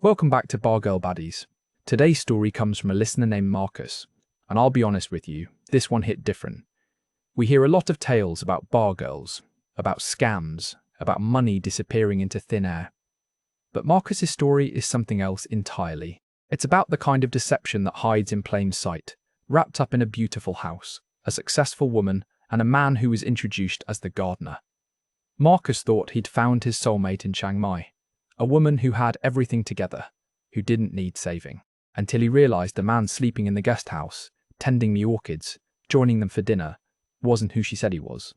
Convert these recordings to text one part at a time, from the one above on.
Welcome back to Bargirl Baddies. Today's story comes from a listener named Marcus, and I'll be honest with you, this one hit different. We hear a lot of tales about bar girls, about scams, about money disappearing into thin air. But Marcus's story is something else entirely. It's about the kind of deception that hides in plain sight, wrapped up in a beautiful house, a successful woman, and a man who was introduced as the gardener. Marcus thought he'd found his soulmate in Chiang Mai. A woman who had everything together, who didn't need saving, until he realised the man sleeping in the guest house, tending the orchids, joining them for dinner, wasn't who she said he was.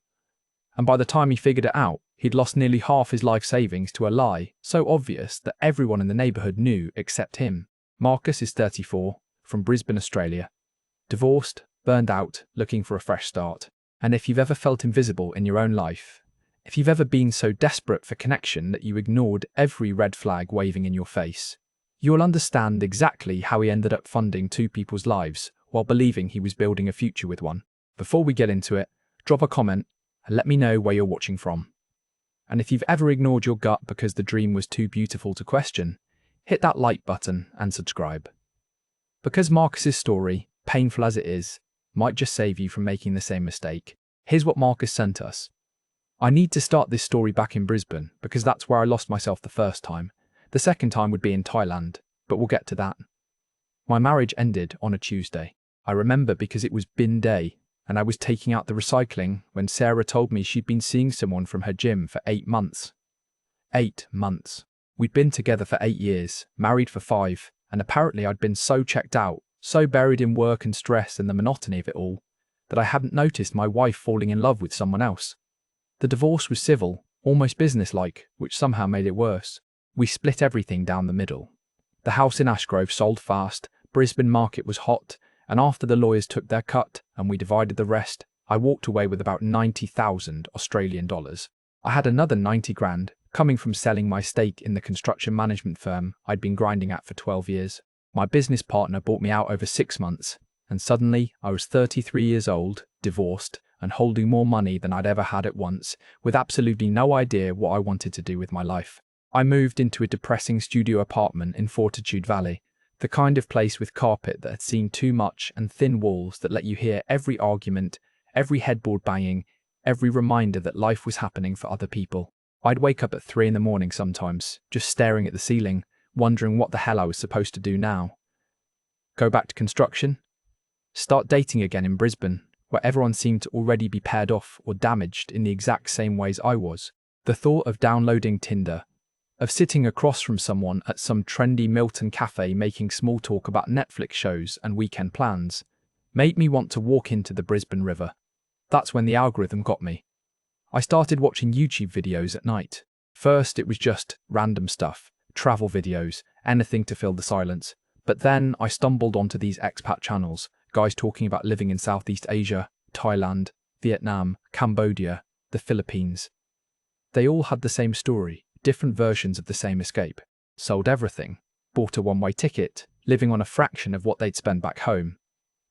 And by the time he figured it out, he'd lost nearly half his life savings to a lie so obvious that everyone in the neighbourhood knew except him. Marcus is 34, from Brisbane, Australia. Divorced, burned out, looking for a fresh start. And if you've ever felt invisible in your own life, if you've ever been so desperate for connection that you ignored every red flag waving in your face, you'll understand exactly how he ended up funding two people's lives while believing he was building a future with one. Before we get into it, drop a comment and let me know where you're watching from. And if you've ever ignored your gut because the dream was too beautiful to question, hit that like button and subscribe. Because Marcus's story, painful as it is, might just save you from making the same mistake. Here's what Marcus sent us. I need to start this story back in Brisbane because that's where I lost myself the first time. The second time would be in Thailand, but we'll get to that. My marriage ended on a Tuesday. I remember because it was bin day and I was taking out the recycling when Sarah told me she'd been seeing someone from her gym for 8 months. 8 months. We'd been together for 8 years, married for 5, and apparently I'd been so checked out, so buried in work and stress and the monotony of it all, that I hadn't noticed my wife falling in love with someone else. The divorce was civil, almost businesslike, which somehow made it worse. We split everything down the middle. The house in Ashgrove sold fast, Brisbane market was hot, and after the lawyers took their cut and we divided the rest, I walked away with about 90,000 Australian dollars. I had another 90 grand coming from selling my stake in the construction management firm I'd been grinding at for 12 years. My business partner bought me out over 6 months, and suddenly I was 33 years old, divorced, and holding more money than I'd ever had at once, with absolutely no idea what I wanted to do with my life. I moved into a depressing studio apartment in Fortitude Valley, the kind of place with carpet that had seen too much and thin walls that let you hear every argument, every headboard banging, every reminder that life was happening for other people. I'd wake up at 3 in the morning sometimes, just staring at the ceiling, wondering what the hell I was supposed to do now. Go back to construction? Start dating again in Brisbane, where everyone seemed to already be paired off or damaged in the exact same ways I was. The thought of downloading Tinder, of sitting across from someone at some trendy Milton cafe making small talk about Netflix shows and weekend plans, made me want to walk into the Brisbane River. That's when the algorithm got me. I started watching YouTube videos at night. First it was just random stuff, travel videos, anything to fill the silence. But then I stumbled onto these expat channels, guys talking about living in Southeast Asia, Thailand, Vietnam, Cambodia, the Philippines. They all had the same story, different versions of the same escape. Sold everything, bought a one-way ticket, living on a fraction of what they'd spend back home.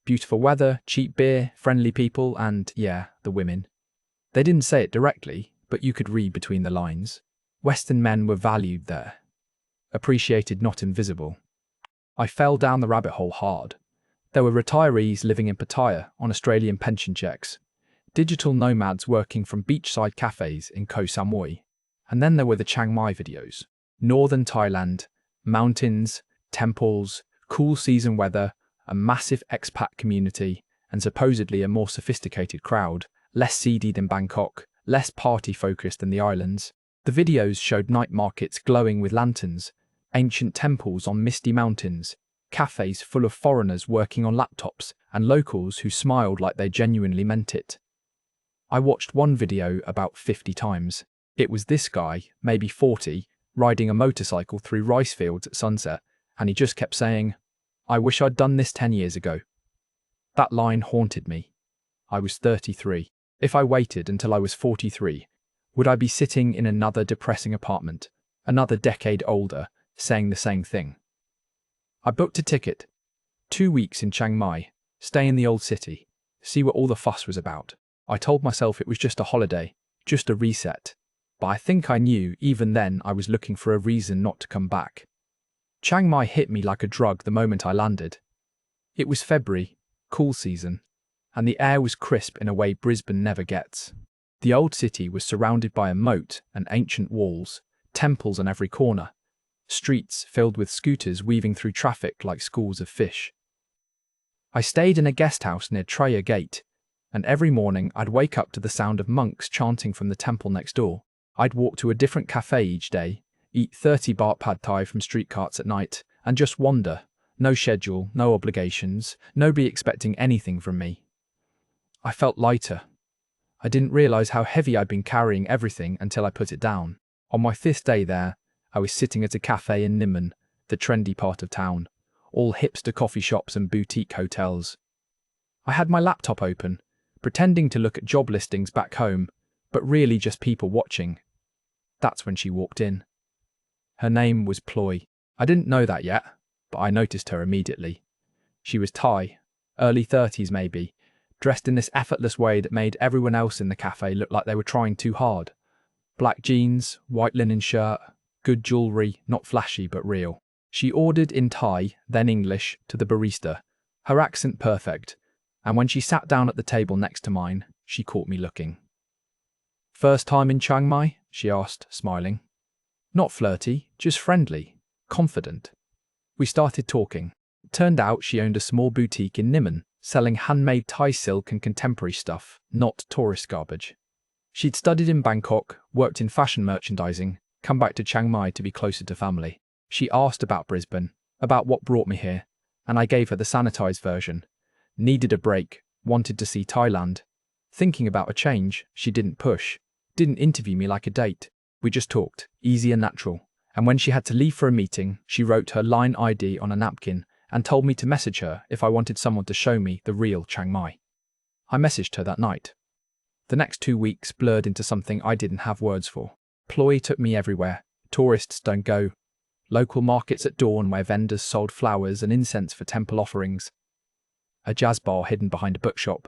Beautiful weather, cheap beer, friendly people, and, yeah, the women. They didn't say it directly, but you could read between the lines. Western men were valued there. Appreciated, not invisible. I fell down the rabbit hole hard. There were retirees living in Pattaya on Australian pension checks, digital nomads working from beachside cafes in Koh Samui, and then there were the Chiang Mai videos. Northern Thailand, mountains, temples, cool season weather, a massive expat community, and supposedly a more sophisticated crowd, less seedy than Bangkok, less party-focused than the islands. The videos showed night markets glowing with lanterns, ancient temples on misty mountains, cafes full of foreigners working on laptops, and locals who smiled like they genuinely meant it. I watched one video about 50 times. It was this guy, maybe 40, riding a motorcycle through rice fields at sunset, and he just kept saying, "I wish I'd done this 10 years ago." That line haunted me. I was 33. If I waited until I was 43, would I be sitting in another depressing apartment, another decade older, saying the same thing? I booked a ticket. 2 weeks in Chiang Mai, stay in the old city, see what all the fuss was about. I told myself it was just a holiday, just a reset. But I think I knew even then I was looking for a reason not to come back. Chiang Mai hit me like a drug the moment I landed. It was February, cool season, and the air was crisp in a way Brisbane never gets. The old city was surrounded by a moat and ancient walls, temples on every corner, streets filled with scooters weaving through traffic like schools of fish. I stayed in a guest house near Traya Gate, and every morning I'd wake up to the sound of monks chanting from the temple next door. I'd walk to a different cafe each day, eat 30 baht pad thai from street carts at night, and just wander. No schedule, no obligations, nobody expecting anything from me. I felt lighter. I didn't realize how heavy I'd been carrying everything until I put it down. On my 5th day there, I was sitting at a cafe in Nimman, the trendy part of town, all hipster coffee shops and boutique hotels. I had my laptop open, pretending to look at job listings back home, but really just people watching. That's when she walked in. Her name was Ploy. I didn't know that yet, but I noticed her immediately. She was Thai, early 30s maybe, dressed in this effortless way that made everyone else in the cafe look like they were trying too hard. Black jeans, white linen shirt, good jewellery, not flashy but real. She ordered in Thai, then English, to the barista, her accent perfect, and when she sat down at the table next to mine, she caught me looking. "First time in Chiang Mai?" she asked, smiling. Not flirty, just friendly, confident. We started talking. It turned out she owned a small boutique in Nimman, selling handmade Thai silk and contemporary stuff, not tourist garbage. She'd studied in Bangkok, worked in fashion merchandising, come back to Chiang Mai to be closer to family. She asked about Brisbane, about what brought me here, and I gave her the sanitized version. Needed a break, wanted to see Thailand. Thinking about a change, she didn't push, didn't interview me like a date. We just talked, easy and natural. And when she had to leave for a meeting, she wrote her line ID on a napkin and told me to message her if I wanted someone to show me the real Chiang Mai. I messaged her that night. The next 2 weeks blurred into something I didn't have words for. Ploy took me everywhere. Tourists don't go. Local markets at dawn where vendors sold flowers and incense for temple offerings. A jazz bar hidden behind a bookshop.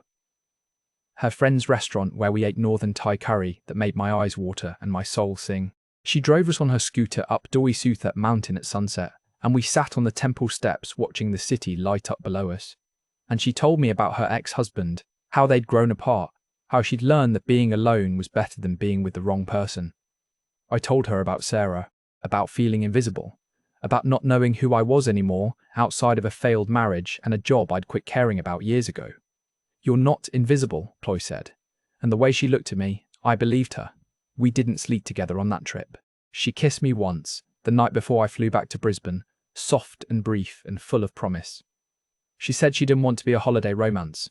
Her friend's restaurant where we ate northern Thai curry that made my eyes water and my soul sing. She drove us on her scooter up Doi Suthat mountain at sunset, and we sat on the temple steps watching the city light up below us. And she told me about her ex-husband, how they'd grown apart, how she'd learned that being alone was better than being with the wrong person. I told her about Sarah, about feeling invisible, about not knowing who I was anymore outside of a failed marriage and a job I'd quit caring about years ago. "You're not invisible," Ploy said. And the way she looked at me, I believed her. We didn't sleep together on that trip. She kissed me once, the night before I flew back to Brisbane, soft and brief and full of promise. She said she didn't want to be a holiday romance.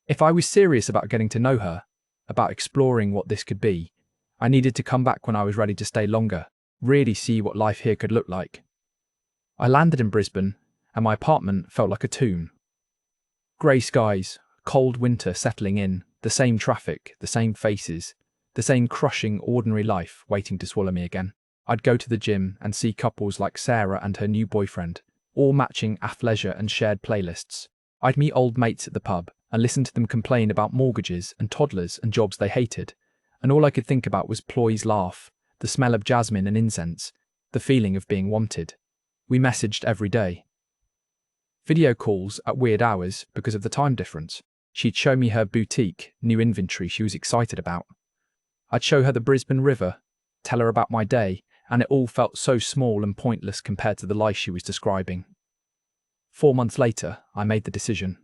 If I was serious about getting to know her, about exploring what this could be, I needed to come back when I was ready to stay longer, really see what life here could look like. I landed in Brisbane, and my apartment felt like a tomb. Grey skies, cold winter settling in, the same traffic, the same faces, the same crushing ordinary life waiting to swallow me again. I'd go to the gym and see couples like Sarah and her new boyfriend, all matching athleisure and shared playlists. I'd meet old mates at the pub and listen to them complain about mortgages and toddlers and jobs they hated, and all I could think about was Ploy's laugh, the smell of jasmine and incense, the feeling of being wanted. We messaged every day. Video calls at weird hours because of the time difference. She'd show me her boutique, new inventory she was excited about. I'd show her the Brisbane River, tell her about my day, and it all felt so small and pointless compared to the life she was describing. 4 months later, I made the decision.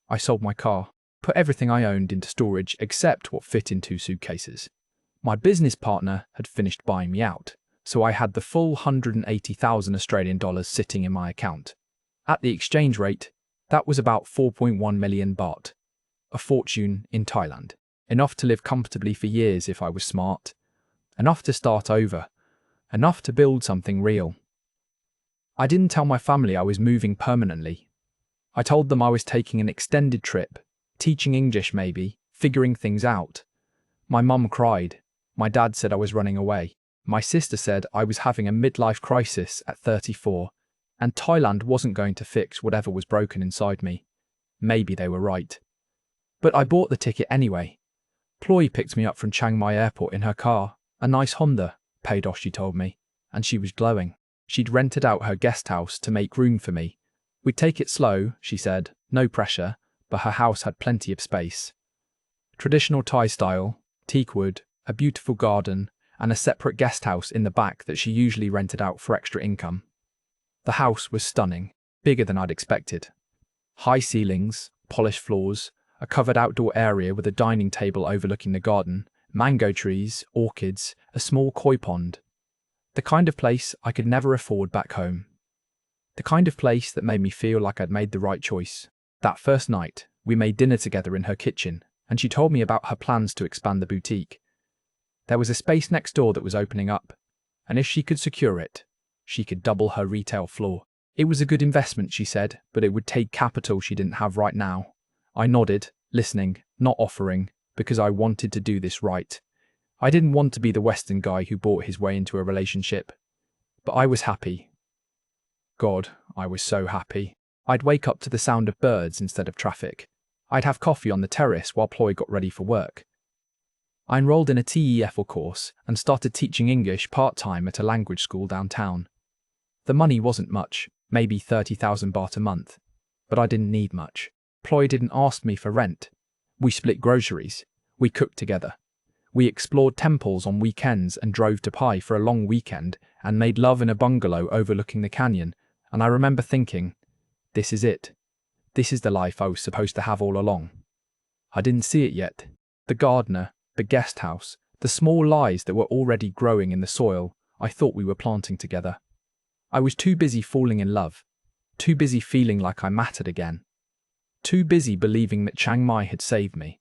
I sold my car, put everything I owned into storage except what fit in 2 suitcases. My business partner had finished buying me out, so I had the full 180,000 Australian dollars sitting in my account. At the exchange rate, that was about 4.1 million baht, a fortune in Thailand. Enough to live comfortably for years if I was smart, enough to start over, enough to build something real. I didn't tell my family I was moving permanently. I told them I was taking an extended trip, teaching English maybe, figuring things out. My mum cried. My dad said I was running away. My sister said I was having a midlife crisis at 34, and Thailand wasn't going to fix whatever was broken inside me. Maybe they were right. But I bought the ticket anyway. Ploy picked me up from Chiang Mai airport in her car, a nice Honda, paid off she told me, and she was glowing. She'd rented out her guest house to make room for me. We'd take it slow, she said, no pressure, but her house had plenty of space. Traditional Thai style, teak wood, a beautiful garden, and a separate guest house in the back that she usually rented out for extra income. The house was stunning, bigger than I'd expected. High ceilings, polished floors, a covered outdoor area with a dining table overlooking the garden, mango trees, orchids, a small koi pond. The kind of place I could never afford back home. The kind of place that made me feel like I'd made the right choice. That first night, we made dinner together in her kitchen, and she told me about her plans to expand the boutique. There was a space next door that was opening up, and if she could secure it, she could double her retail floor. It was a good investment, she said, but it would take capital she didn't have right now. I nodded, listening, not offering, because I wanted to do this right. I didn't want to be the Western guy who bought his way into a relationship. But I was happy. God, I was so happy. I'd wake up to the sound of birds instead of traffic. I'd have coffee on the terrace while Ploy got ready for work. I enrolled in a TEFL course and started teaching English part-time at a language school downtown. The money wasn't much, maybe 30,000 baht a month, but I didn't need much. Ploy didn't ask me for rent. We split groceries. We cooked together. We explored temples on weekends and drove to Pai for a long weekend and made love in a bungalow overlooking the canyon, and I remember thinking, this is it. This is the life I was supposed to have all along. I didn't see it yet. The gardener, the guest house, the small lies that were already growing in the soil I thought we were planting together. I was too busy falling in love, too busy feeling like I mattered again, too busy believing that Chiang Mai had saved me.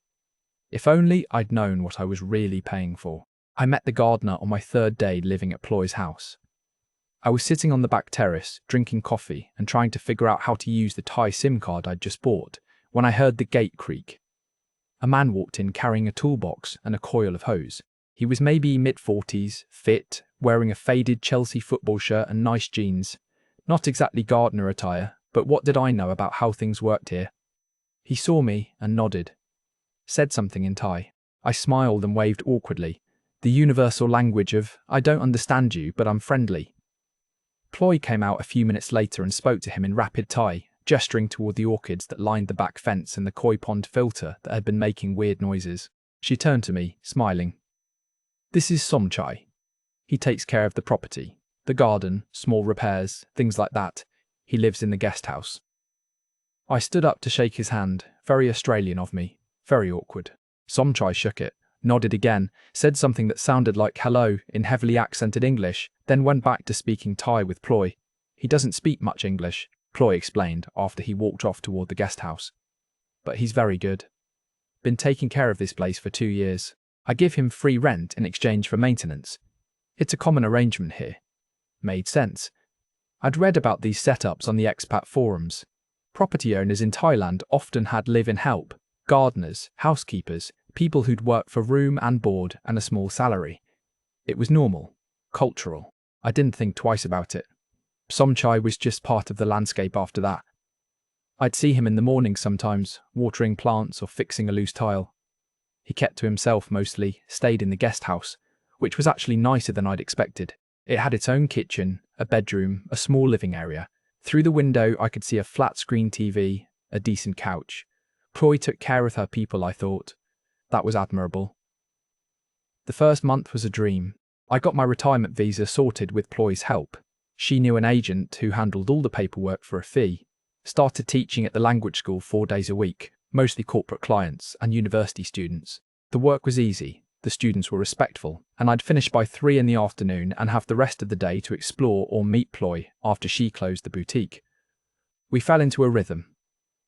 If only I'd known what I was really paying for. I met the gardener on my third day living at Ploy's house. I was sitting on the back terrace, drinking coffee and trying to figure out how to use the Thai SIM card I'd just bought, when I heard the gate creak. A man walked in carrying a toolbox and a coil of hose. He was maybe mid-40s, fit, wearing a faded Chelsea football shirt and nice jeans. Not exactly gardener attire, but what did I know about how things worked here? He saw me and nodded. Said something in Thai. I smiled and waved awkwardly. The universal language of, I don't understand you, but I'm friendly. Ploy came out a few minutes later and spoke to him in rapid Thai, gesturing toward the orchids that lined the back fence and the koi pond filter that had been making weird noises. She turned to me, smiling. This is Somchai. He takes care of the property, the garden, small repairs, things like that. He lives in the guest house. I stood up to shake his hand, very Australian of me, very awkward. Somchai shook it, nodded again, said something that sounded like hello in heavily accented English, then went back to speaking Thai with Ploy. He doesn't speak much English, Ploy explained after he walked off toward the guest house. But he's very good. Been taking care of this place for 2 years. I give him free rent in exchange for maintenance. It's a common arrangement here. Made sense. I'd read about these setups on the expat forums. Property owners in Thailand often had live-in help, gardeners, housekeepers, people who'd work for room and board and a small salary. It was normal, cultural. I didn't think twice about it. Somchai was just part of the landscape after that. I'd see him in the morning sometimes, watering plants or fixing a loose tile. He kept to himself mostly, stayed in the guest house, which was actually nicer than I'd expected. It had its own kitchen, a bedroom, a small living area. Through the window I could see a flat-screen TV, a decent couch. Ploy took care of her people, I thought. That was admirable. The first month was a dream. I got my retirement visa sorted with Ploy's help. She knew an agent who handled all the paperwork for a fee. Started teaching at the language school 4 days a week, mostly corporate clients and university students. The work was easy, the students were respectful, and I'd finish by 3 in the afternoon and have the rest of the day to explore or meet Ploy after she closed the boutique. We fell into a rhythm.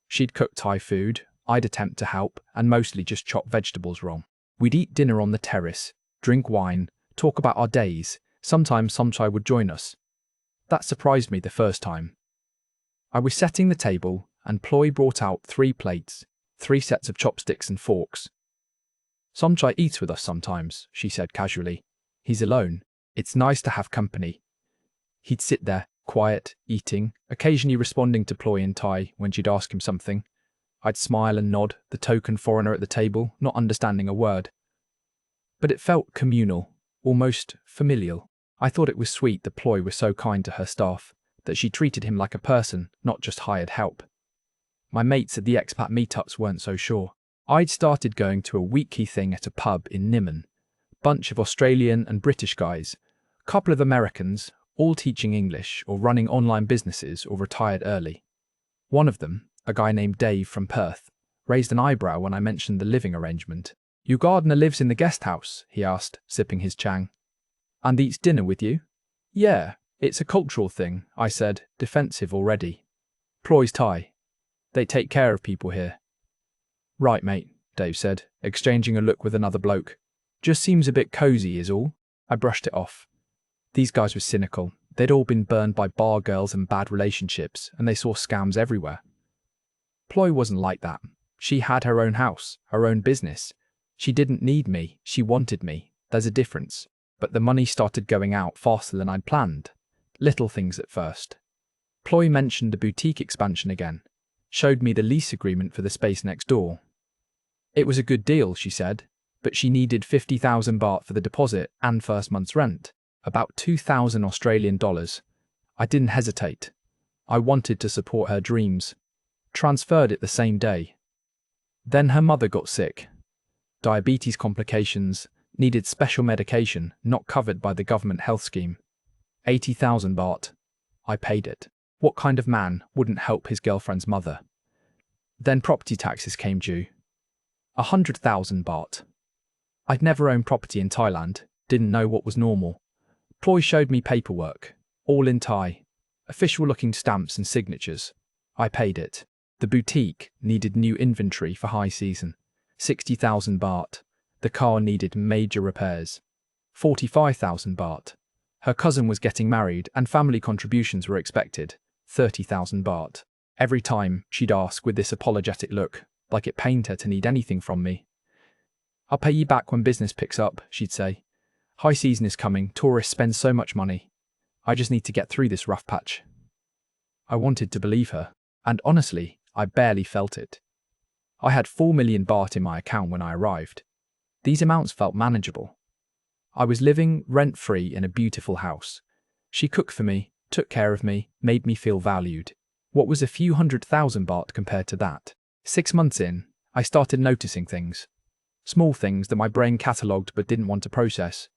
She'd cook Thai food, I'd attempt to help, and mostly just chop vegetables wrong. We'd eat dinner on the terrace, drink wine, talk about our days. Sometimes Somchai would join us. That surprised me the first time. I was setting the table, and Ploy brought out 3 plates, 3 sets of chopsticks and forks. Somchai eats with us sometimes, she said casually. He's alone. It's nice to have company. He'd sit there, quiet, eating, occasionally responding to Ploy in Thai when she'd ask him something. I'd smile and nod, the token foreigner at the table, not understanding a word. But it felt communal, almost familial. I thought it was sweet that Ploy was so kind to her staff, that she treated him like a person, not just hired help. My mates at the expat meetups weren't so sure. I'd started going to a weekly thing at a pub in Nimmen. Bunch of Australian and British guys, couple of Americans, all teaching English or running online businesses or retired early. One of them, a guy named Dave from Perth, raised an eyebrow when I mentioned the living arrangement. "Your gardener lives in the guest house?" he asked, sipping his chang. "And eats dinner with you?" "Yeah, it's a cultural thing," I said, defensive already. "Ploy's Thai. They take care of people here." "Right, mate," Dave said, exchanging a look with another bloke. "Just seems a bit cozy is all." I brushed it off. These guys were cynical. They'd all been burned by bar girls and bad relationships, and they saw scams everywhere. Ploy wasn't like that. She had her own house, her own business. She didn't need me, she wanted me. There's a difference. But the money started going out faster than I'd planned. Little things at first. Ploy mentioned the boutique expansion again. Showed me the lease agreement for the space next door. It was a good deal, she said, but she needed 50,000 baht for the deposit and first month's rent. About 2,000 Australian dollars. I didn't hesitate. I wanted to support her dreams. Transferred it the same day. Then her mother got sick. Diabetes complications, needed special medication not covered by the government health scheme. 80,000 baht. I paid it. What kind of man wouldn't help his girlfriend's mother? Then property taxes came due. 100,000 baht. I'd never owned property in Thailand, didn't know what was normal. Ploy showed me paperwork, all in Thai, official-looking stamps and signatures. I paid it. The boutique needed new inventory for high season. 60,000 baht. The car needed major repairs. 45,000 baht. Her cousin was getting married and family contributions were expected. 30,000 baht. Every time she'd ask with this apologetic look, like it pained her to need anything from me. "I'll pay you back when business picks up," she'd say. "High season is coming, tourists spend so much money. I just need to get through this rough patch." I wanted to believe her, and honestly, I barely felt it. I had 4 million baht in my account when I arrived. These amounts felt manageable. I was living rent-free in a beautiful house. She cooked for me, took care of me, made me feel valued. What was a few 100,000 baht compared to that? 6 months in, I started noticing things. Small things that my brain catalogued but didn't want to process.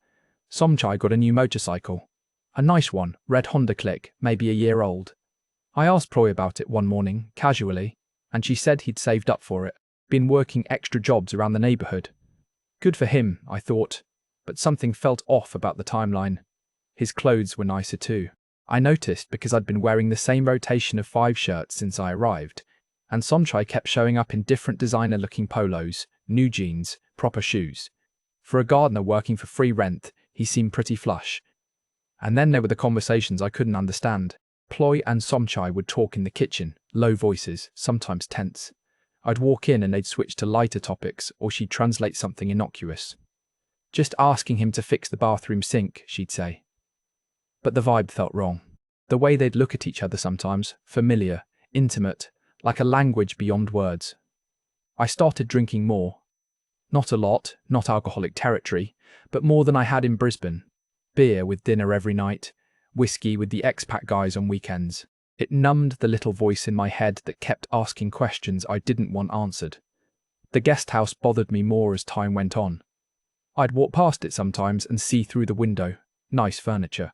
Somchai got a new motorcycle. A nice one, red Honda Click, maybe a year old. I asked Ploy about it one morning, casually, and she said he'd saved up for it, been working extra jobs around the neighbourhood. Good for him, I thought, but something felt off about the timeline. His clothes were nicer too. I noticed because I'd been wearing the same rotation of 5 shirts since I arrived, and Somchai kept showing up in different designer-looking polos, new jeans, proper shoes. For a gardener working for free rent, he seemed pretty flush. And then there were the conversations I couldn't understand. Ploy and Somchai would talk in the kitchen, low voices, sometimes tense. I'd walk in and they'd switch to lighter topics, or she'd translate something innocuous. "Just asking him to fix the bathroom sink," she'd say. But the vibe felt wrong. The way they'd look at each other sometimes, familiar, intimate, like a language beyond words. I started drinking more. Not a lot, not alcoholic territory, but more than I had in Brisbane. Beer with dinner every night, whiskey with the expat guys on weekends. It numbed the little voice in my head that kept asking questions I didn't want answered. The guest house bothered me more as time went on. I'd walk past it sometimes and see through the window. Nice furniture.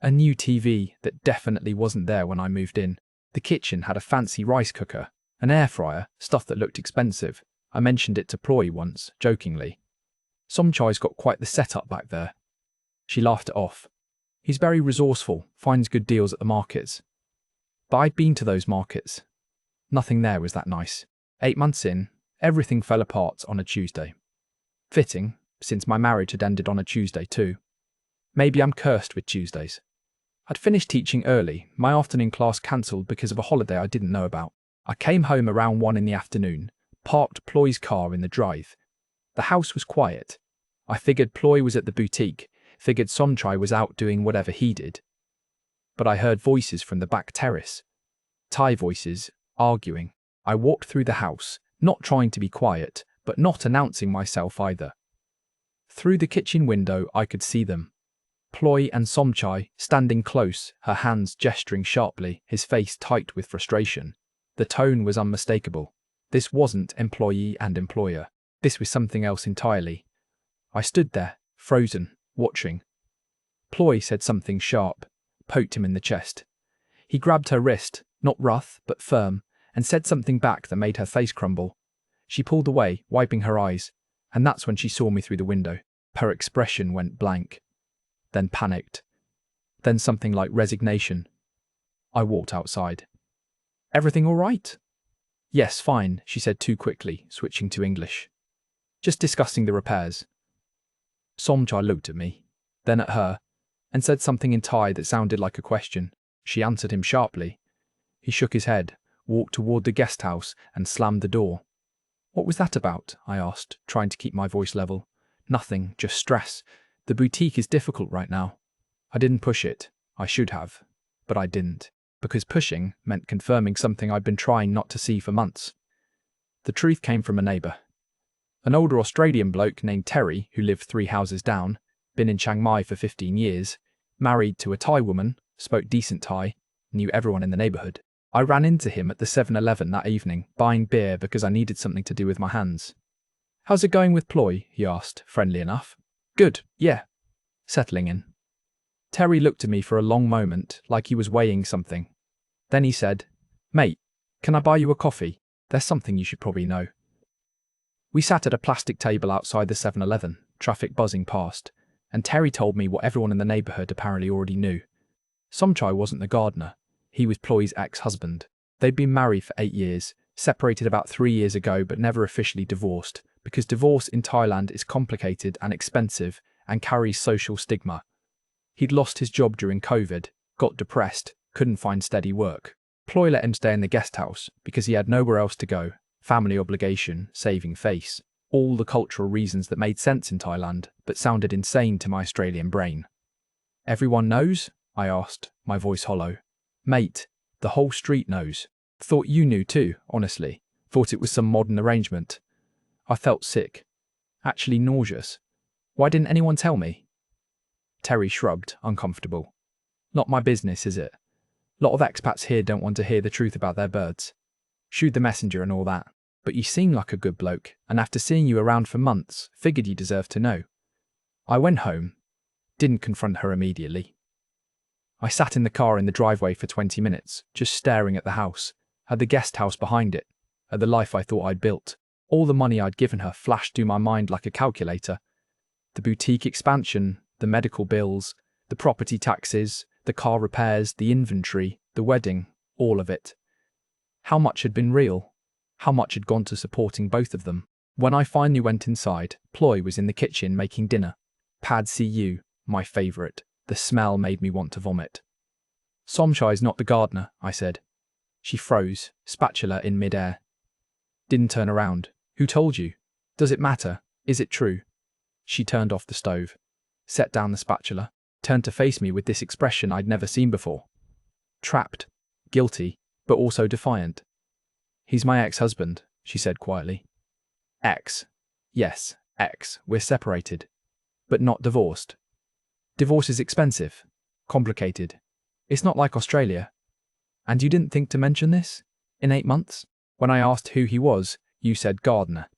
A new TV that definitely wasn't there when I moved in. The kitchen had a fancy rice cooker, an air fryer, stuff that looked expensive. I mentioned it to Ploy once, jokingly. Somchai's got quite the setup back there. She laughed it off. He's very resourceful, finds good deals at the markets. But I'd been to those markets. Nothing there was that nice. 8 months in, everything fell apart on a Tuesday. Fitting, since my marriage had ended on a Tuesday too. Maybe I'm cursed with Tuesdays. I'd finished teaching early, my afternoon class cancelled because of a holiday I didn't know about. I came home around 1 in the afternoon, parked Ploy's car in the drive. The house was quiet. I figured Ploy was at the boutique, figured Somchai was out doing whatever he did. But I heard voices from the back terrace. Thai voices, arguing. I walked through the house, not trying to be quiet, but not announcing myself either. Through the kitchen window I could see them. Ploy and Somchai, standing close, her hands gesturing sharply, his face tight with frustration. The tone was unmistakable. This wasn't employee and employer. This was something else entirely. I stood there, frozen, watching. Ploy said something sharp, poked him in the chest. He grabbed her wrist, not rough, but firm, and said something back that made her face crumble. She pulled away, wiping her eyes, and that's when she saw me through the window. Her expression went blank, then panicked, then something like resignation. I walked outside. Everything all right? Yes, fine, she said too quickly, switching to English. Just discussing the repairs. Somchai looked at me, then at her, and said something in Thai that sounded like a question. She answered him sharply. He shook his head, walked toward the guest house, and slammed the door. What was that about? I asked, trying to keep my voice level. Nothing, just stress. The boutique is difficult right now. I didn't push it. I should have. But I didn't. Because pushing meant confirming something I'd been trying not to see for months. The truth came from a neighbour. An older Australian bloke named Terry, who lived 3 houses down, been in Chiang Mai for 15 years, married to a Thai woman, spoke decent Thai, knew everyone in the neighbourhood. I ran into him at the 7-Eleven that evening, buying beer because I needed something to do with my hands. How's it going with Ploy? He asked, friendly enough. Good, yeah. Settling in. Terry looked at me for a long moment, like he was weighing something. Then he said, Mate, can I buy you a coffee? There's something you should probably know. We sat at a plastic table outside the 7-Eleven, traffic buzzing past, and Terry told me what everyone in the neighbourhood apparently already knew. Somchai wasn't the gardener. He was Ploy's ex-husband. They'd been married for 8 years, separated about 3 years ago but never officially divorced, because divorce in Thailand is complicated and expensive and carries social stigma. He'd lost his job during COVID, got depressed, couldn't find steady work. Ploy let him stay in the guest house because he had nowhere else to go, family obligation, saving face. All the cultural reasons that made sense in Thailand, but sounded insane to my Australian brain. Everyone knows? I asked, my voice hollow. Mate, the whole street knows. Thought you knew too, honestly. Thought it was some modern arrangement. I felt sick. Actually nauseous. Why didn't anyone tell me? Terry shrugged, uncomfortable. Not my business, is it? Lot of expats here don't want to hear the truth about their birds. Shoot the messenger and all that. But you seem like a good bloke, and after seeing you around for months, figured you deserved to know. I went home. Didn't confront her immediately. I sat in the car in the driveway for 20 minutes, just staring at the house, at the guest house behind it, at the life I thought I'd built. All the money I'd given her flashed through my mind like a calculator. The boutique expansion, the medical bills, the property taxes, the car repairs, the inventory, the wedding, all of it. How much had been real? How much had gone to supporting both of them? When I finally went inside, Ploy was in the kitchen making dinner. Pad see ew, my favourite. The smell made me want to vomit. Somchai's not the gardener, I said. She froze, spatula in mid-air. Didn't turn around. Who told you? Does it matter? Is it true? She turned off the stove, set down the spatula, turned to face me with this expression I'd never seen before. Trapped, guilty, but also defiant. He's my ex-husband, she said quietly. Ex. Yes, ex. We're separated. But not divorced. Divorce is expensive. Complicated. It's not like Australia. And you didn't think to mention this? In 8 months? When I asked who he was, you said gardener.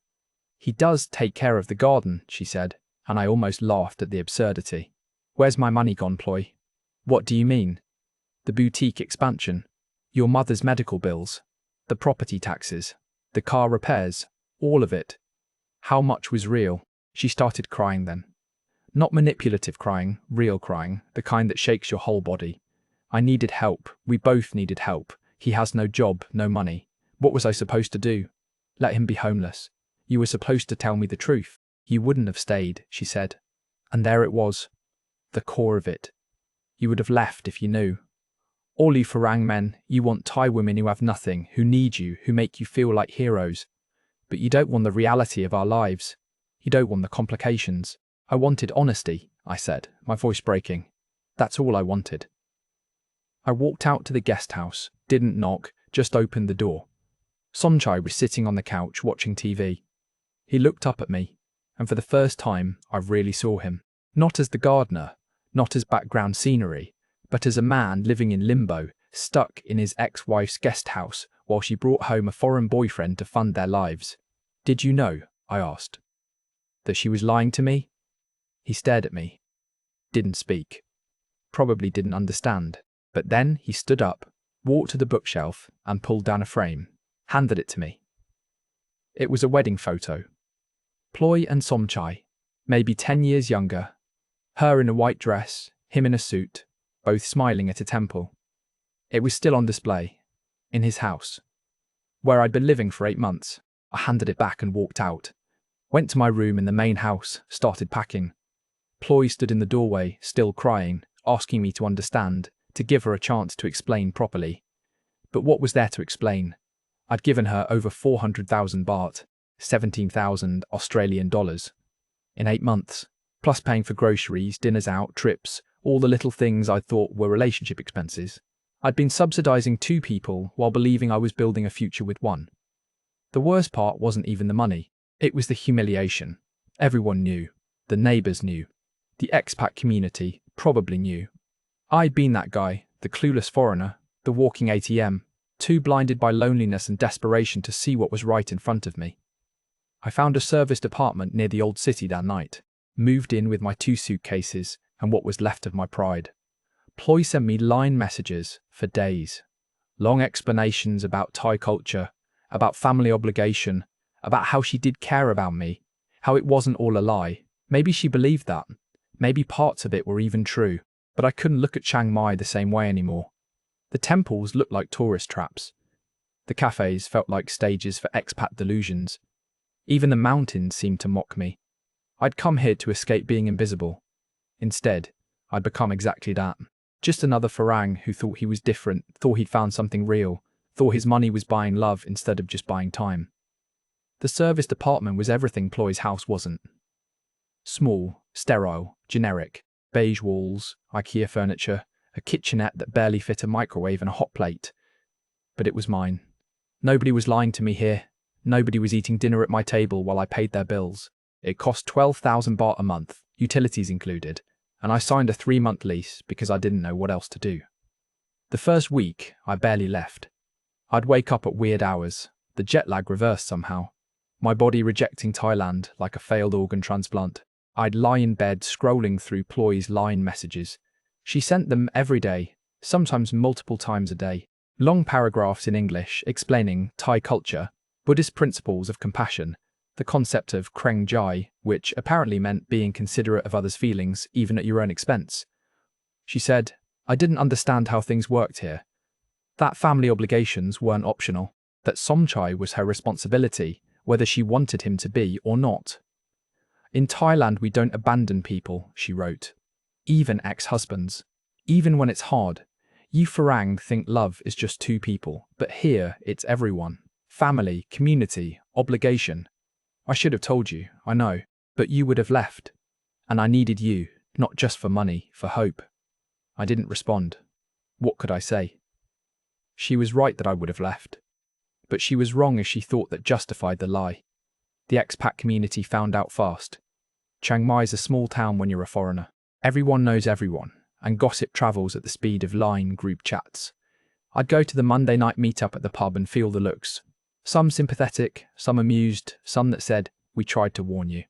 He does take care of the garden, she said, and I almost laughed at the absurdity. Where's my money gone, Ploy? What do you mean? The boutique expansion. Your mother's medical bills. The property taxes, the car repairs, all of it. How much was real? She started crying then. Not manipulative crying, real crying, the kind that shakes your whole body. I needed help. We both needed help. He has no job, no money. What was I supposed to do? Let him be homeless. You were supposed to tell me the truth. You wouldn't have stayed, she said. And there it was. The core of it. You would have left if you knew. All you Farang men, you want Thai women who have nothing, who need you, who make you feel like heroes. But you don't want the reality of our lives. You don't want the complications. I wanted honesty, I said, my voice breaking. That's all I wanted. I walked out to the guest house, didn't knock, just opened the door. Somchai was sitting on the couch watching TV. He looked up at me, and for the first time, I really saw him. Not as the gardener, not as background scenery, but as a man living in limbo, stuck in his ex-wife's guest house while she brought home a foreign boyfriend to fund their lives. "Did you know," I asked, "that she was lying to me?" He stared at me, didn't speak, probably didn't understand. But then he stood up, walked to the bookshelf and pulled down a frame, handed it to me. It was a wedding photo. Ploy and Somchai, maybe 10 years younger, her in a white dress, him in a suit, both smiling at a temple. It was still on display, in his house, where I'd been living for 8 months. I handed it back and walked out. Went to my room in the main house, started packing. Ploy stood in the doorway, still crying, asking me to understand, to give her a chance to explain properly. But what was there to explain? I'd given her over 400,000 baht, 17,000 Australian dollars, in 8 months, plus paying for groceries, dinners out, trips, all the little things I thought were relationship expenses. I'd been subsidizing 2 people while believing I was building a future with one. The worst part wasn't even the money. It was the humiliation. Everyone knew. The neighbours knew. The expat community probably knew. I'd been that guy, the clueless foreigner, the walking ATM, too blinded by loneliness and desperation to see what was right in front of me. I found a serviced apartment near the old city that night, moved in with my 2 suitcases and what was left of my pride. Ploy sent me line messages for days. Long explanations about Thai culture, about family obligation, about how she did care about me, how it wasn't all a lie. Maybe she believed that. Maybe parts of it were even true. But I couldn't look at Chiang Mai the same way anymore. The temples looked like tourist traps. The cafes felt like stages for expat delusions. Even the mountains seemed to mock me. I'd come here to escape being invisible. Instead, I'd become exactly that. Just another Farang who thought he was different, thought he'd found something real, thought his money was buying love instead of just buying time. The serviced apartment was everything Ploy's house wasn't. Small, sterile, generic. Beige walls, IKEA furniture, a kitchenette that barely fit a microwave and a hot plate. But it was mine. Nobody was lying to me here. Nobody was eating dinner at my table while I paid their bills. It cost 12,000 baht a month, utilities included, and I signed a 3-month lease because I didn't know what else to do. The first week, I barely left. I'd wake up at weird hours, the jet lag reversed somehow, my body rejecting Thailand like a failed organ transplant. I'd lie in bed scrolling through Ploy's line messages. She sent them every day, sometimes multiple times a day. Long paragraphs in English explaining Thai culture, Buddhist principles of compassion, the concept of kreng jai, which apparently meant being considerate of others' feelings even at your own expense. She said, I didn't understand how things worked here. That family obligations weren't optional, that Somchai was her responsibility, whether she wanted him to be or not. In Thailand, we don't abandon people, she wrote. Even ex-husbands. Even when it's hard. You Farang think love is just 2 people, but here it's everyone. Family, community, obligation. I should have told you, I know, but you would have left. And I needed you, not just for money, for hope. I didn't respond. What could I say? She was right that I would have left. But she was wrong if she thought that justified the lie. The expat community found out fast. Chiang Mai is a small town when you're a foreigner. Everyone knows everyone, and gossip travels at the speed of line group chats. I'd go to the Monday night meetup at the pub and feel the looks. Some sympathetic, some amused, some that said, we tried to warn you.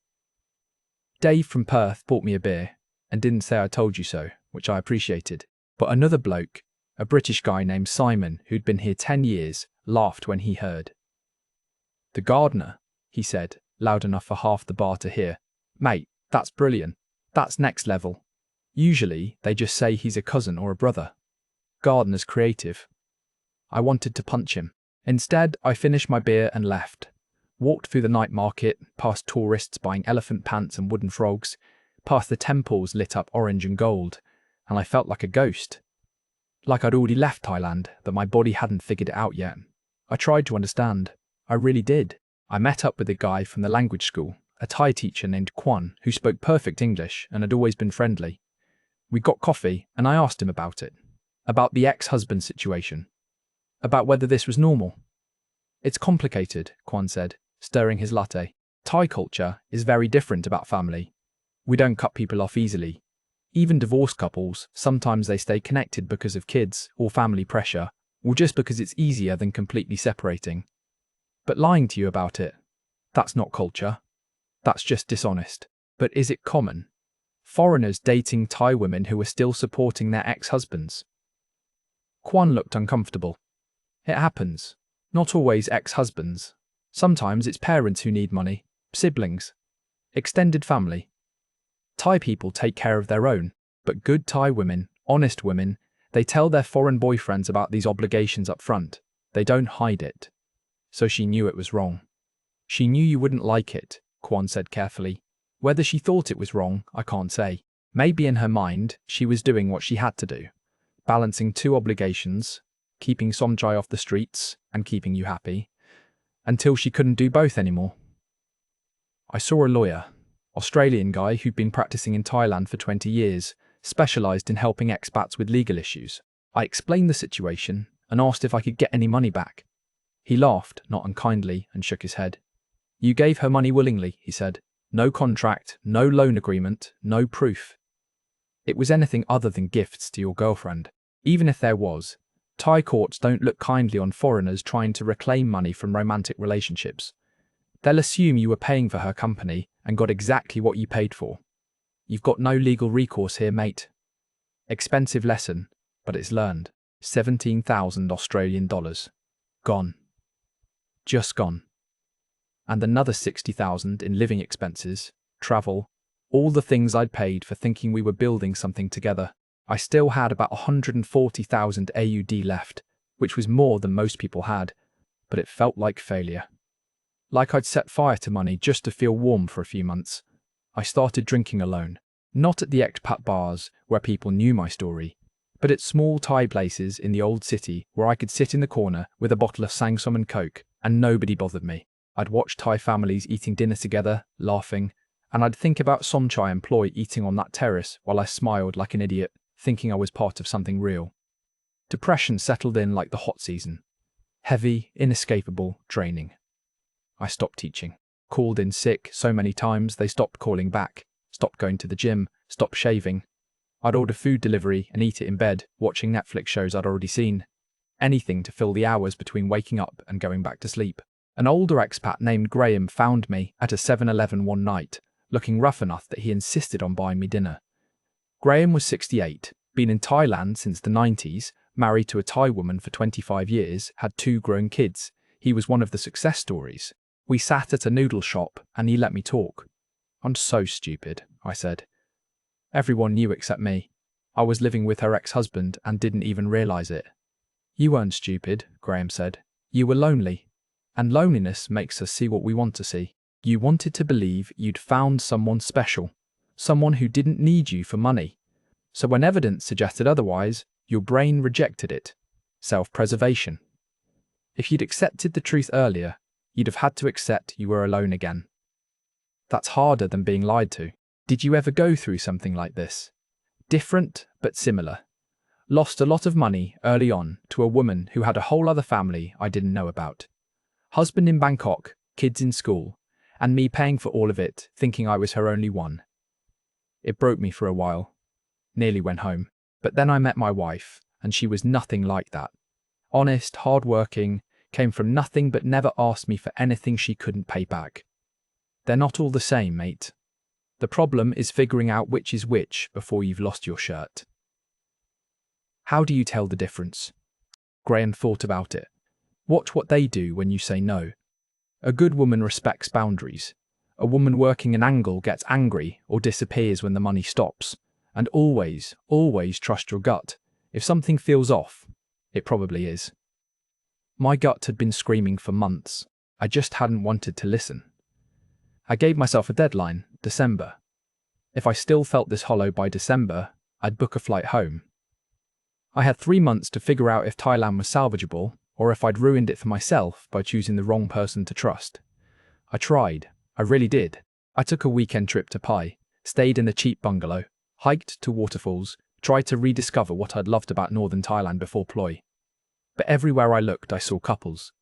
Dave from Perth bought me a beer, and didn't say I told you so, which I appreciated. But another bloke, a British guy named Simon, who'd been here 10 years, laughed when he heard. The gardener, he said, loud enough for half the bar to hear. Mate, that's brilliant. That's next level. Usually, they just say he's a cousin or a brother. Gardener's creative. I wanted to punch him. Instead, I finished my beer and left. Walked through the night market, past tourists buying elephant pants and wooden frogs, past the temples lit up orange and gold, and I felt like a ghost. Like I'd already left Thailand, but my body hadn't figured it out yet. I tried to understand. I really did. I met up with a guy from the language school, a Thai teacher named Kwan, who spoke perfect English and had always been friendly. We got coffee, and I asked him about it. About the ex-husband situation. About whether this was normal. It's complicated, Kwan said, stirring his latte. Thai culture is very different about family. We don't cut people off easily. Even divorced couples, sometimes they stay connected because of kids or family pressure, or just because it's easier than completely separating. But lying to you about it, that's not culture. That's just dishonest. But is it common? Foreigners dating Thai women who are still supporting their ex-husbands. Kwan looked uncomfortable. It happens. Not always ex-husbands. Sometimes it's parents who need money, siblings, extended family. Thai people take care of their own, but good Thai women, honest women, they tell their foreign boyfriends about these obligations up front. They don't hide it. So she knew it was wrong. She knew you wouldn't like it, Kwan said carefully. Whether she thought it was wrong, I can't say. Maybe in her mind, she was doing what she had to do. Balancing two obligations, keeping Somjai off the streets and keeping you happy, until she couldn't do both anymore. I saw a lawyer, Australian guy who'd been practicing in Thailand for 20 years, specialised in helping expats with legal issues. I explained the situation and asked if I could get any money back. He laughed, not unkindly, and shook his head. You gave her money willingly, he said. No contract, no loan agreement, no proof. It was anything other than gifts to your girlfriend. Even if there was, Thai courts don't look kindly on foreigners trying to reclaim money from romantic relationships. They'll assume you were paying for her company and got exactly what you paid for. You've got no legal recourse here, mate. Expensive lesson, but it's learned. 17,000 Australian dollars. Gone. Just gone. And another 60,000 in living expenses, travel, all the things I'd paid for thinking we were building something together. I still had about 140,000 AUD left, which was more than most people had, but it felt like failure. Like I'd set fire to money just to feel warm for a few months. I started drinking alone, not at the expat bars where people knew my story, but at small Thai places in the old city where I could sit in the corner with a bottle of Sangsom and Coke and nobody bothered me. I'd watch Thai families eating dinner together, laughing, and I'd think about Somchai employee eating on that terrace while I smiled like an idiot, thinking I was part of something real. Depression settled in like the hot season. Heavy, inescapable, draining. I stopped teaching. Called in sick so many times they stopped calling back, stopped going to the gym, stopped shaving. I'd order food delivery and eat it in bed, watching Netflix shows I'd already seen. Anything to fill the hours between waking up and going back to sleep. An older expat named Graham found me at a 7-Eleven one night, looking rough enough that he insisted on buying me dinner. Graham was 68, been in Thailand since the 90s, married to a Thai woman for 25 years, had 2 grown kids. He was one of the success stories. We sat at a noodle shop and he let me talk. I'm so stupid, I said. Everyone knew except me. I was living with her ex-husband and didn't even realise it. You weren't stupid, Graham said. You were lonely. And loneliness makes us see what we want to see. You wanted to believe you'd found someone special, someone who didn't need you for money. So when evidence suggested otherwise, your brain rejected it. Self-preservation. If you'd accepted the truth earlier, you'd have had to accept you were alone again. That's harder than being lied to. Did you ever go through something like this? Different, but similar. Lost a lot of money early on to a woman who had a whole other family I didn't know about. Husband in Bangkok, kids in school, and me paying for all of it, thinking I was her only one. It broke me for a while. Nearly went home. But then I met my wife, and she was nothing like that. Honest, hard-working, came from nothing but never asked me for anything she couldn't pay back. They're not all the same, mate. The problem is figuring out which is which before you've lost your shirt. How do you tell the difference? Graham thought about it. Watch what they do when you say no. A good woman respects boundaries. A woman working an angle gets angry or disappears when the money stops. And always, always trust your gut. If something feels off, it probably is. My gut had been screaming for months. I just hadn't wanted to listen. I gave myself a deadline, December. If I still felt this hollow by December, I'd book a flight home. I had 3 months to figure out if Thailand was salvageable, or if I'd ruined it for myself by choosing the wrong person to trust. I tried. I really did. I took a weekend trip to Pai, stayed in a cheap bungalow, hiked to waterfalls, tried to rediscover what I'd loved about northern Thailand before Ploy. But everywhere I looked I saw couples.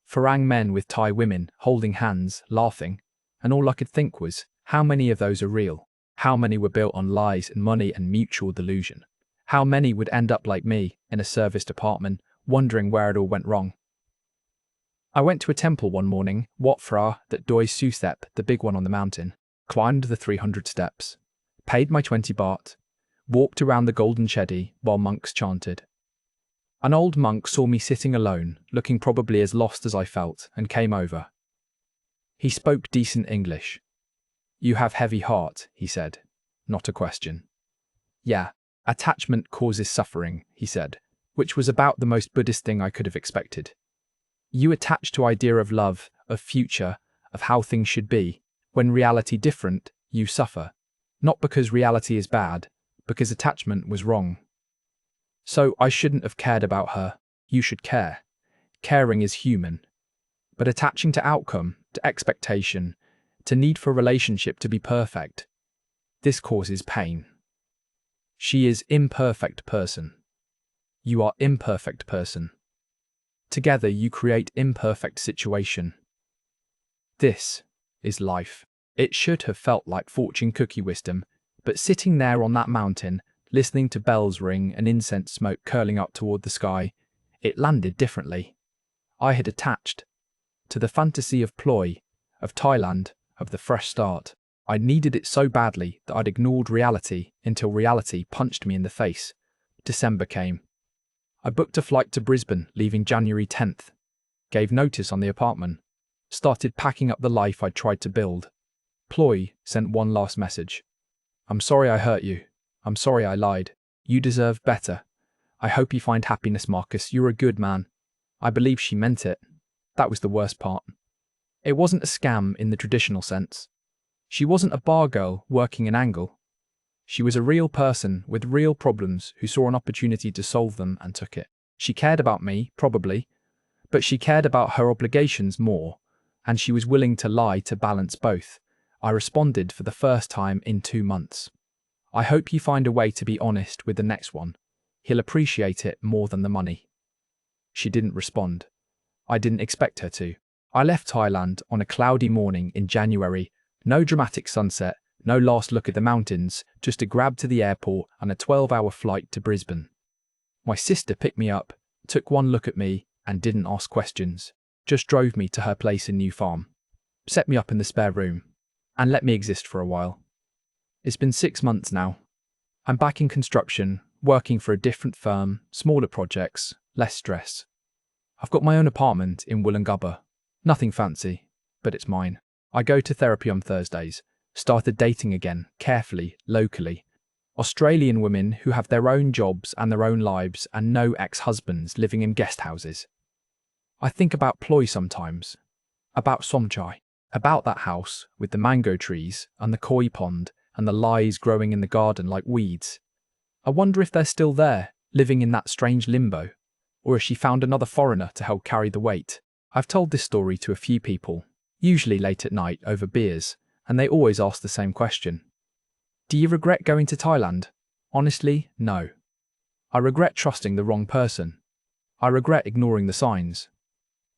Farang men with Thai women, holding hands, laughing, and all I could think was, how many of those are real? How many were built on lies and money and mutual delusion? How many would end up like me in a serviced apartment, wondering where it all went wrong? I went to a temple one morning, Wat Phra, that Doi Susep, the big one on the mountain, climbed the 300 steps, paid my 20 baht, walked around the golden chedi while monks chanted. An old monk saw me sitting alone, looking probably as lost as I felt, and came over. He spoke decent English. "You have heavy heart," he said. Not a question. "Yeah, attachment causes suffering," he said, which was about the most Buddhist thing I could have expected. You attach to idea of love, of future, of how things should be. When reality different, you suffer. Not because reality is bad, because attachment was wrong. So I shouldn't have cared about her. You should care. Caring is human. But attaching to outcome, to expectation, to need for a relationship to be perfect, this causes pain. She is imperfect person. You are imperfect person. Together you create imperfect situation. This is life. It should have felt like fortune cookie wisdom, but sitting there on that mountain, listening to bells ring and incense smoke curling up toward the sky, it landed differently. I had attached to the fantasy of ploy, of Thailand, of the fresh start. I needed it so badly that I'd ignored reality until reality punched me in the face. December came. I booked a flight to Brisbane, leaving January 10th. Gave notice on the apartment. Started packing up the life I'd tried to build. Ploy sent one last message. "I'm sorry I hurt you. I'm sorry I lied. You deserve better. I hope you find happiness, Marcus. You're a good man." I believe she meant it. That was the worst part. It wasn't a scam in the traditional sense. She wasn't a bar girl working an angle. She was a real person with real problems who saw an opportunity to solve them and took it. She cared about me, probably, but she cared about her obligations more, and she was willing to lie to balance both. I responded for the first time in 2 months. "I hope you find a way to be honest with the next one. He'll appreciate it more than the money." She didn't respond. I didn't expect her to. I left Thailand on a cloudy morning in January. No dramatic sunset, no last look at the mountains, just a grab to the airport and a 12-hour flight to Brisbane. My sister picked me up, took one look at me and didn't ask questions. Just drove me to her place in New Farm. Set me up in the spare room and let me exist for a while. It's been 6 months now. I'm back in construction, working for a different firm, smaller projects, less stress. I've got my own apartment in Wollongabba. Nothing fancy, but it's mine. I go to therapy on Thursdays. Started dating again, carefully, locally. Australian women who have their own jobs and their own lives and no ex-husbands living in guest houses. I think about Ploy sometimes. About Somchai. About that house with the mango trees and the koi pond and the lies growing in the garden like weeds. I wonder if they're still there, living in that strange limbo, or if she found another foreigner to help carry the weight. I've told this story to a few people, usually late at night over beers, and they always ask the same question. Do you regret going to Thailand? Honestly, no. I regret trusting the wrong person. I regret ignoring the signs.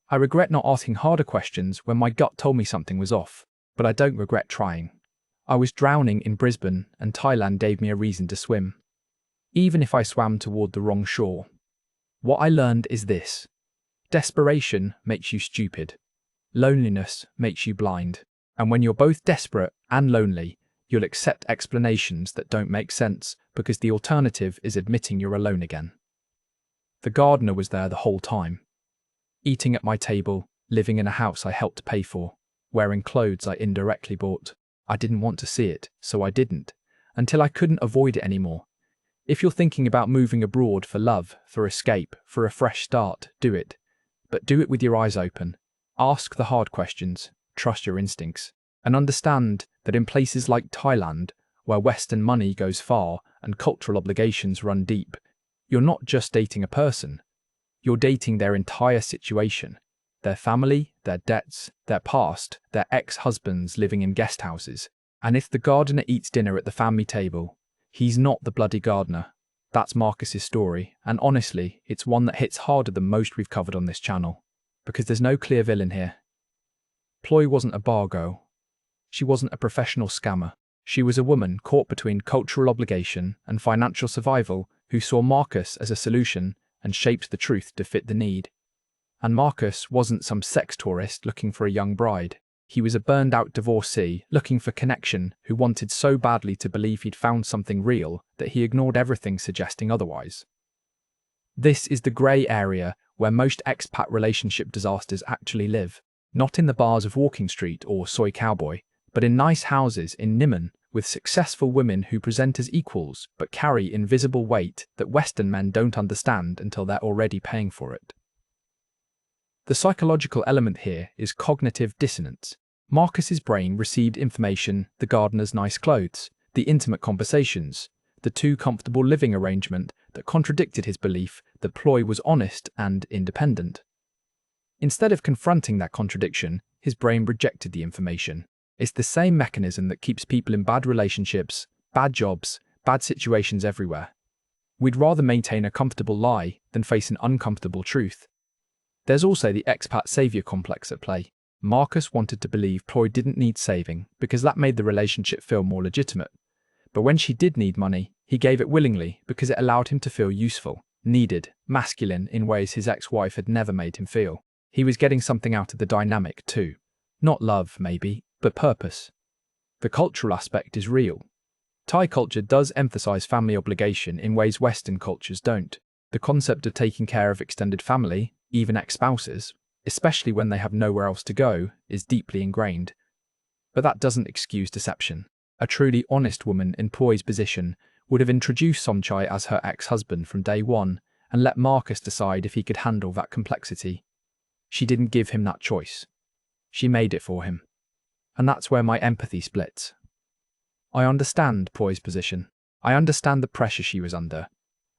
I regret not asking harder questions when my gut told me something was off, but I don't regret trying. I was drowning in Brisbane and Thailand gave me a reason to swim. Even if I swam toward the wrong shore. What I learned is this. Desperation makes you stupid. Loneliness makes you blind. And when you're both desperate and lonely, you'll accept explanations that don't make sense because the alternative is admitting you're alone again. The gardener was there the whole time. Eating at my table, living in a house I helped pay for, wearing clothes I indirectly bought. I didn't want to see it, so I didn't, until I couldn't avoid it anymore. If you're thinking about moving abroad for love, for escape, for a fresh start, do it. But do it with your eyes open. Ask the hard questions, trust your instincts, and understand that in places like Thailand, where Western money goes far and cultural obligations run deep, you're not just dating a person. You're dating their entire situation, their family, their debts, their past, their ex-husbands living in guest houses. And if the gardener eats dinner at the family table, he's not the bloody gardener. That's Marcus's story, and honestly, it's one that hits harder than most we've covered on this channel, because there's no clear villain here. Ploy wasn't a bar girl. She wasn't a professional scammer. She was a woman caught between cultural obligation and financial survival who saw Marcus as a solution and shaped the truth to fit the need. And Marcus wasn't some sex tourist looking for a young bride. He was a burned-out divorcee looking for connection who wanted so badly to believe he'd found something real that he ignored everything suggesting otherwise. This is the grey area where most expat relationship disasters actually live, not in the bars of Walking Street or Soy Cowboy, but in nice houses in Niman with successful women who present as equals but carry invisible weight that Western men don't understand until they're already paying for it. The psychological element here is cognitive dissonance. Marcus's brain received information, the gardener's nice clothes, the intimate conversations, the too comfortable living arrangement that contradicted his belief that Ploy was honest and independent. Instead of confronting that contradiction, his brain rejected the information. It's the same mechanism that keeps people in bad relationships, bad jobs, bad situations everywhere. We'd rather maintain a comfortable lie than face an uncomfortable truth. There's also the expat savior complex at play. Marcus wanted to believe Ploy didn't need saving because that made the relationship feel more legitimate. But when she did need money, he gave it willingly because it allowed him to feel useful, needed, masculine in ways his ex-wife had never made him feel. He was getting something out of the dynamic too. Not love, maybe, but purpose. The cultural aspect is real. Thai culture does emphasize family obligation in ways Western cultures don't. The concept of taking care of extended family, even ex-spouses, especially when they have nowhere else to go, is deeply ingrained. But that doesn't excuse deception. A truly honest woman in Ploy's position would have introduced Somchai as her ex-husband from day one and let Marcus decide if he could handle that complexity. She didn't give him that choice. She made it for him. And that's where my empathy splits. I understand Ploy's position. I understand the pressure she was under.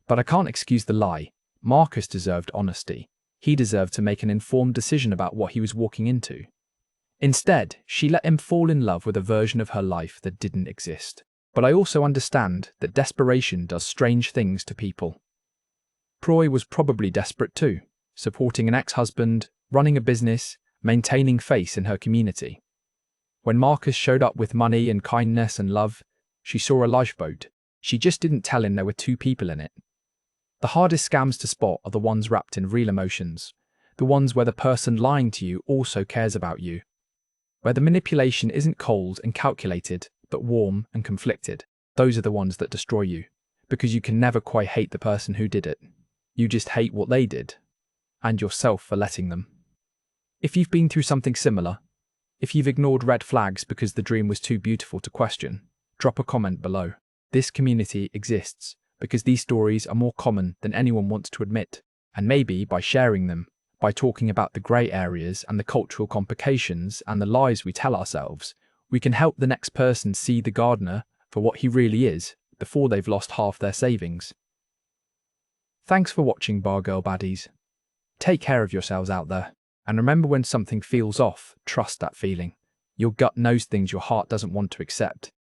But I can't excuse the lie. Marcus deserved honesty. He deserved to make an informed decision about what he was walking into. Instead, she let him fall in love with a version of her life that didn't exist. But I also understand that desperation does strange things to people. Ploy was probably desperate too, supporting an ex-husband, running a business, maintaining face in her community. When Marcus showed up with money and kindness and love, she saw a lifeboat. She just didn't tell him there were two people in it. The hardest scams to spot are the ones wrapped in real emotions, the ones where the person lying to you also cares about you, where the manipulation isn't cold and calculated, but warm and conflicted. Those are the ones that destroy you, because you can never quite hate the person who did it. You just hate what they did, and yourself for letting them. If you've been through something similar, if you've ignored red flags because the dream was too beautiful to question, drop a comment below. This community exists because these stories are more common than anyone wants to admit, and maybe by sharing them, by talking about the grey areas and the cultural complications and the lies we tell ourselves, we can help the next person see the gardener for what he really is before they've lost half their savings. Thanks for watching Bargirl Baddies. Take care of yourselves out there, and remember, when something feels off, trust that feeling. Your gut knows things your heart doesn't want to accept.